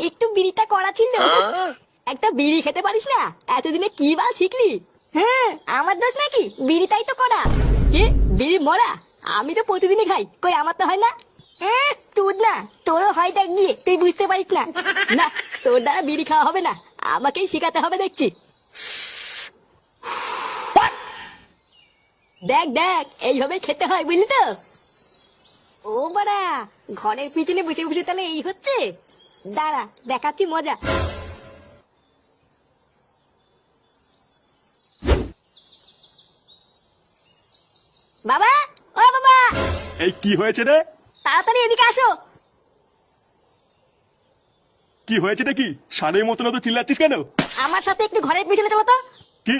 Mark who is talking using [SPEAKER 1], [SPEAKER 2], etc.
[SPEAKER 1] একটু বিড়িটা করা ছিল। একটা বিড়ি খেতে পারিস না? এতদিনে কি বাল শিখলি? হ্যাঁ, আমার দোষ নাকি? বিড়িটাই তো করা। কি বিড়ি মরা? আমি তো প্রতিদিনই খাই, কই আমার তো হয় না। হ্যাঁ, তোর না, তোরও হয় দেখ গিয়ে, তুই বুঝতে পারিস না। না, তোর দ্বারা বিড়ি খাওয়া হবে না, আমাকেই শেখাতে হবে দেখছি। দেখ দেখ, এইভাবে খেতে হয় বুঝলি তো। ও বাড়া, ঘরের পিছনে বসে বসে তাহলে এই হচ্ছে। দাঁড়া, দেখাচ্ছি মজা। বাবা, ও বাবা,
[SPEAKER 2] এই কি হয়েছে রে?
[SPEAKER 1] তাড়াতাড়ি এদিকে আসো।
[SPEAKER 2] কি হয়েছে নাকি? সারের মতন তো চিল্লাচ্ছিস কেন?
[SPEAKER 1] আমার সাথে একটু ঘরের পিছনে চলো তো।
[SPEAKER 2] কি